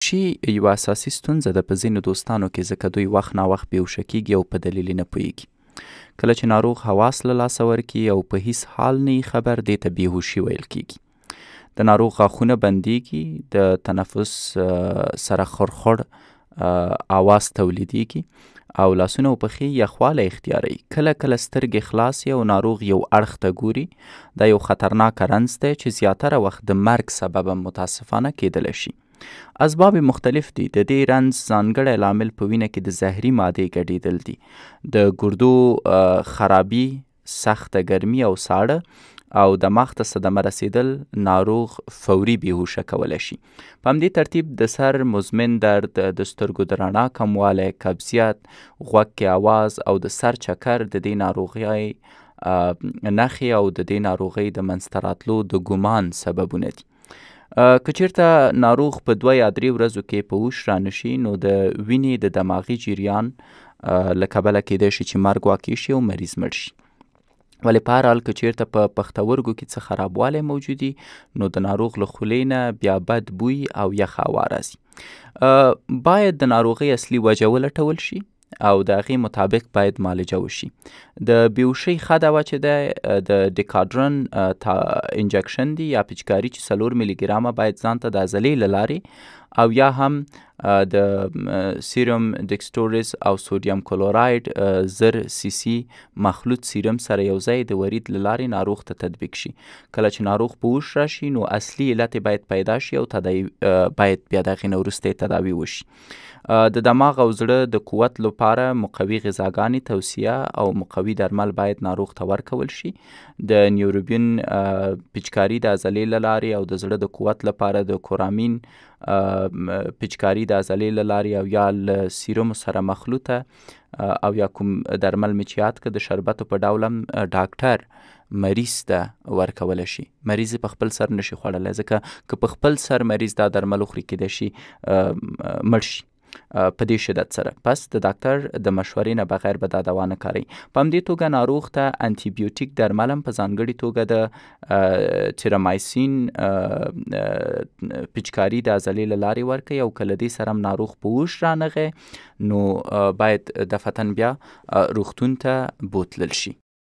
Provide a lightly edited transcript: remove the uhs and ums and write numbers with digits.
شي یوه اساسي ستونزه ده په ځینو دوستانو کې، ځکه دوی وخت ناوخت بېهوشه کېږي او په دلیل یې نه پوهېږي. کله چې ناروغ حواس له لاسه ورکړي او په هیڅ حال نه یې خبر، دې ته بېهوشي ویل کېږي. د ناروغ غاښونه بندېږي، د تنفس سره خړخړ آواز تولیدېږي او لاسونه او پښې یخوالی اختیاروي. کله کله سترګې خلاصې او ناروغ یو اړخ ته ګوري. دا یو خطرناک رنځ دی چې زیاتره وخت د مرګ سببه متاسفانه کېدلی شي. اسباب مختلف دي. د دې رنځ ځانګړی لامل په وینه کې د زهري مادې ګډېدل دي. د ګردو خرابي، سخته ګرمي او ساړه او دماغ ته صدمه رسېدل ناروغ فوري بېهوشه کولی شي. په همدې ترتیب د سر مزمن درد، د سترګو د رڼا کموالی، قبضیت، غوږ کې آواز او د سر چکر د دې ناروغۍ نښې او د دې ناروغۍ د منځته راتلو د ګمان سببونه دي. که چیرته ناروغ په 2 یا 3 ورځو کې په هوش رانشي، نو د وینې د دماغي جریان له کبله کیدای شي چې مرګ واقع شي او مریض مړ شي. ولې په هر حال که چیرته په پښتورګو کې څه خرابوالی موجودي، نو د ناروغ له خولې نه بیا بد بوی او یخ هوا راځي. باید د ناروغۍ اصلي وجه ولټول شي او د هغې مطابق باید معالجه وشي. د بېهوشۍ ښه دوا چې دی د ډیکاډرن انجکشن دی یا پیچکاري چې 4 ملي ګرامه باید ځان ته د عضلې له لارې او یا هم د سیرم ډیکسټورس او سودیم کلوراید 1000 سی سی مخلوط سیرم سره یو ځای د ورید له لارې ناروغ ته تطبیق شي. کله چې ناروغ په هوش راشي، نو اصلي علت باید پیدا شي او باید بیا د هغې نه وروسته تداوي وشي. د دماغ او زړه د قوت لپاره مقوي غذاګانې توصیه او مقوي درمل باید ناروغ ته ورکول شي. د نیوروبین پیچکاري د عضلې له لارې او د زړه د قوت لپاره د کورامین پیچکاري د عضلې له لارې او یا له سیرومو سره مخلوطه او یا کوم درمل مې چې یاد کړه د شربتو په ډول هم ډاکټر مریض ته ورکولی شي. مریض په خپل سر نشي خوړلی، ځکه که په خپل سر مریض دا درمل وخوري کیدای شي مړ شي په دې شدت سره. پس د ډاکټر د مشورې نه بغیر به دا دوا نه کاروي. په همدې توګه ناروغ ته انټي بیوټیک درمل هم په ځانګړې توګه د تیرامایسین پیچکاري د عضلې له لارې ورکوي او که له دې سره هم ناروغ په هوش رانغی، نو باید دفعتاً بیا روغتون ته بوتلل شي.